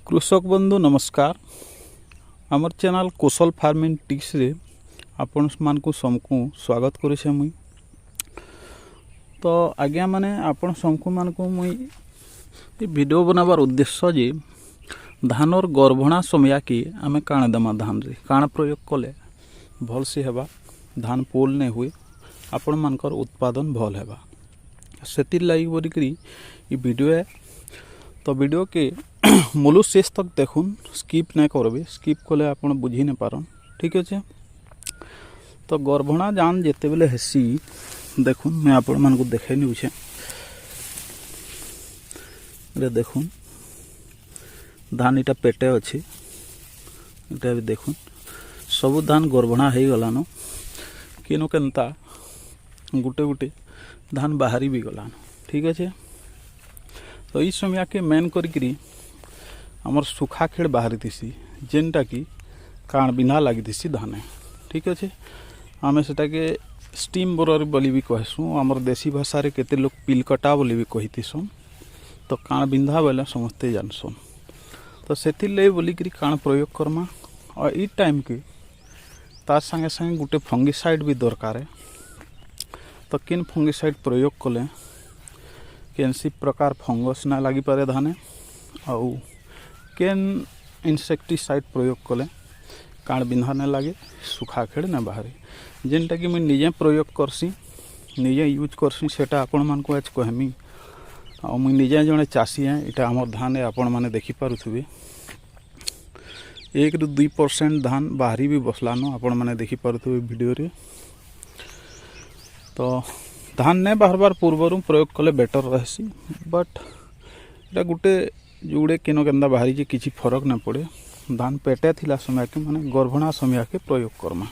कृषक बंधु नमस्कार। आमर चैनल कौशल फार्मिंग टिप्स रे आपण मानकु समकु स्वागत करुछे मुई। तो आज्ञा माने आपण समकु मानकु मुई ये वीडियो बनाबार उद्देश्य जे धानर गर्भणा समय कि आमे काण देमा धान रे काण प्रयोग कले भल से हेबा, धान पोल ने हुए, आपण मानकर उत्पादन भल हेबा, सेतिर लागि बोलिकरी ये वीडियो है। तो वीडियो के मूल शेष तक देखुन, स्किप नहीं करबे, स्किप कले आप बुझी नहीं पारन, ठीक अच्छे। तो गर्भणा जान जिते बेले हेसी देखुन मैं आपण मान को देखे नहीं देखुन धान इटा पेटे अच्छे इटा भी देखुन सबु धान गर्भणा हो गलान किनो केनता गुटे गुटे धान बाहरी भी गलान, ठीक अच्छे। तो इस समय के मेन करी आमर सुखा खेड़ बाहरी थी जेनटा कि काण बिना लगी धाने, ठीक अच्छे। आम सेटा के स्टीम बोरर बोली भी कहसूँ, आमर देसी भाषा रे केते लोग पिलकटा बोली भी कहीथिसन। तो काण बिंधा बोले समस्ते जानसन। तो सेथिर ले बोलिकी काण प्रयोग करमा और ई टाइम के तार संगे संगे गुटे फंगिसाइड भी दरकार है। तो किन फंगिसाइड प्रयोग कले केनसी प्रकार फंगस ना लगी पारे धाने आउ केन इनसेक्टिसाइड प्रयोग कले काण बिंधा न लगे, सुखा खेड़ न बाहरी, जेनटा कि मैं निजे प्रयोग करसी, निजे यूज करसी, सेटा आपण मान को आज कहमी। आ मुई निजे जने चासी है, इटा हमर धान है, आपण माने देखि पारुथबे 1 ରୁ 2% धान बाहरी भी बसलानो, आपण माने देखि पारुथबे वीडियो रे। तो धान ने बार बार पूर्वर प्रयोग कले बेटर रहसी, बट इटा गुटे जुड़े किनो केंदा बाहरी जे किसी फरक न पड़े। धान पेटे थिला समय के माने गर्भणा समय के प्रयोग करमा,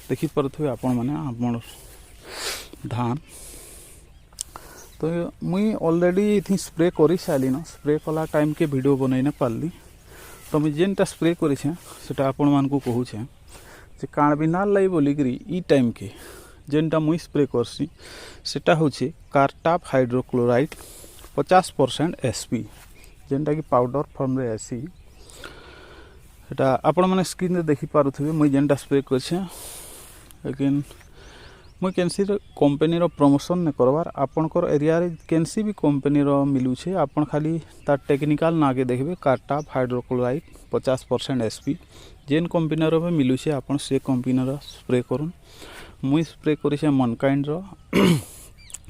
देखि पारुथबे आपण माने आपण धान। तो मुई ऑलरेडी इथि स्प्रे करी साली न, स्प्रे कला टाइम के वीडियो बनई न पारली। तो मुई जेनटा स्प्रे करी छे सेटा आपण मान को कहू छे जे काण बिना लाई बोलिकरी ई टाइम के जेनटा मुई स्प्रे करसी सेटा होचे कार्टाप हाइड्रोक्लोराइड 50% एसपी, जेनटा कि पाउडर फॉर्म रे आसी। एटा आपण माने स्क्रीन रे देखि पारुथबे मुई जेनटा स्प्रे करछे, लेकिन मुई केनसी कंपनी रो प्रमोशन ने करवार आपनकर एरिया रे केनसी भी कंपनी रो मिलू छे, आपण खाली तार टेक्निकल ना के देखबे कार्टाप हाइड्रोक्लोराइड 50% एसपी, जेन कंपनी रो भी मिलू छे आपण से कंपनी रो स्प्रे करूँ। मुई स्प्रे करी छे मनकाइंड रो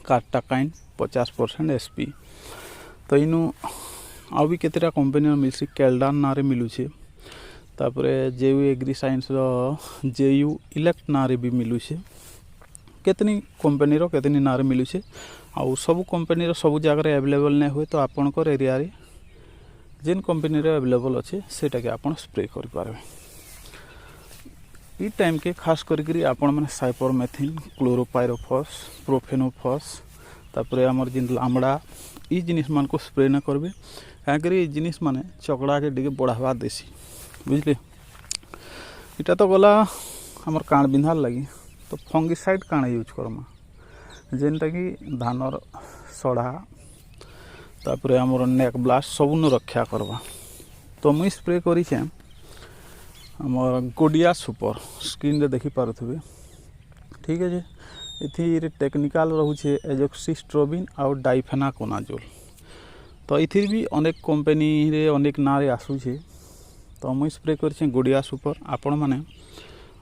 कार्टाकाइंड 50% एसपी। तो इनु आ भी केतेटा कंपनी मिलसी, केल्डान ना रे मिलू छे, तापरे जेयू एग्री साइंस रो जेयू इलेक्ट ना रे भी मिलू छे, केतनी कंपनी रो केतनी ना रे मिलू छे। आ सब कंपनी रो सब जगह रे अवेलेबल नै होय, तो आपनकर एरिया रे जेन कंपनी रे अवेलेबल अच्छे सेटा के आपण स्प्रे करि पारबे। ई टाइम के खास करी आपण माने साइपरमेथिन, क्लोरोपाइरोफॉस, प्रोफेनोफॉस, तापरे हमर जिन लामड़ा ई जिनिस मान को स्प्रे न करबे, काकरी जिनिस माने चकड़ा के डिगे बढ़ावा देसी, बुझले। इटा तो गला हमर काण बिंधार लगी। तो फंगिसाइड काण यूज करमा, जेनटा कि धानर सड़ा तापरे हमर नेक ब्लास्ट सबु न रक्षा करबा। तो मुई स्प्रे करी छे हमर गोडिया सुपर, स्क्रीन रे देखि पारुथबे, ठीक है जे। इथि टेक्निकल रहू छे एजोक्सिस्ट्रोबिन और डाइफेनाकोनाजोल। तो इथिर भी अनेक कंपनी रे अनेक ना रे आसू छे। तो मुई स्प्रे कर छे गोडिया सुपर, आपण माने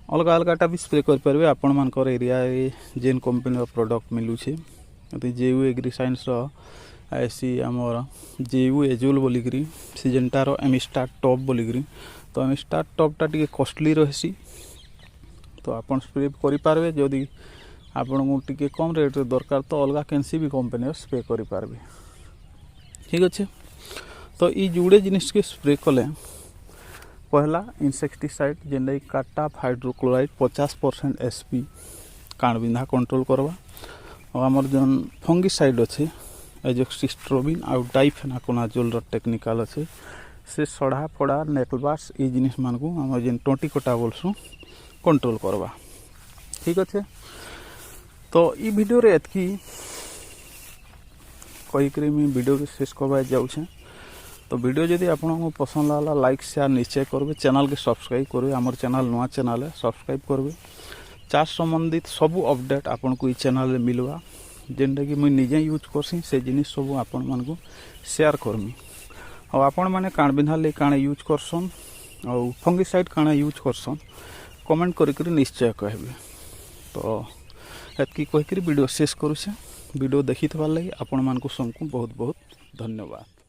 अलगा अलगाटा भी स्प्रे कर परबे आपण मानकर एरिया रे जेन कंपनी रो प्रोडक्ट मिलू छे। अति जेयू एग्री साइंस रो ऐसी हमर जेयू एजोल बोलिकरी सिजेंटा रो एमिस्टार टॉप बोलिकरी। तो एमिस्टार टॉपटा टिके कॉस्टली रहसी, तो आपण स्प्रे करि पारबे। जदि आपण को टिके कम रेट रे दरकार तो अलगा केनसी भी कंपनी स्प्रे करि पारबे, ठीक अच्छे। तो ई जुड़े जिनिस के स्प्रे कले पहला इनसेक्टिसाइड जेनटा कार्टाप हाइड्रोक्लोराइड 50% एसपी काण बिंधा कंट्रोल करवा, और हमर जन फंगिसाइड अच्छे एजोक्सिस्ट्रोबिन और डाइफेनाकोनाजोल रो टेक्निकल अच्छे, से सड़ा फड़ा नेकलबास ई जिनिस मान को हमर जेन टोटी कटा बोलसु कंट्रोल करवा, ठीक अच्छे। तो ई वीडियो रे एतकी कहीकरी मुझे वीडियो के शेष करवा जाऊँ। तो वीडियो जदि आपको पसंद आला लाइक शेयर निश्चय करेंगे, चैनल के सब्सक्राइब करेंगे। आमर चैनल नुआ चैनल है, सब्सक्राइब करेंगे। चाष संबंधित सबू अपडेट आपन को चैनल मिलवा, जेनटा कि मुझे निजे यूज करसी से जिनिस सब आपण मान को शेयर करमी। और आपण मैंने काण बिन्हा ले काण यूज करसन और फंगिसाइड काण यूज करसन कमेंट करी निश्चय कहबे। तो एतकी कहीकि वीडियो शेष करुचे। वीडियो देखि लगी आपण मान को सबको बहुत बहुत धन्यवाद।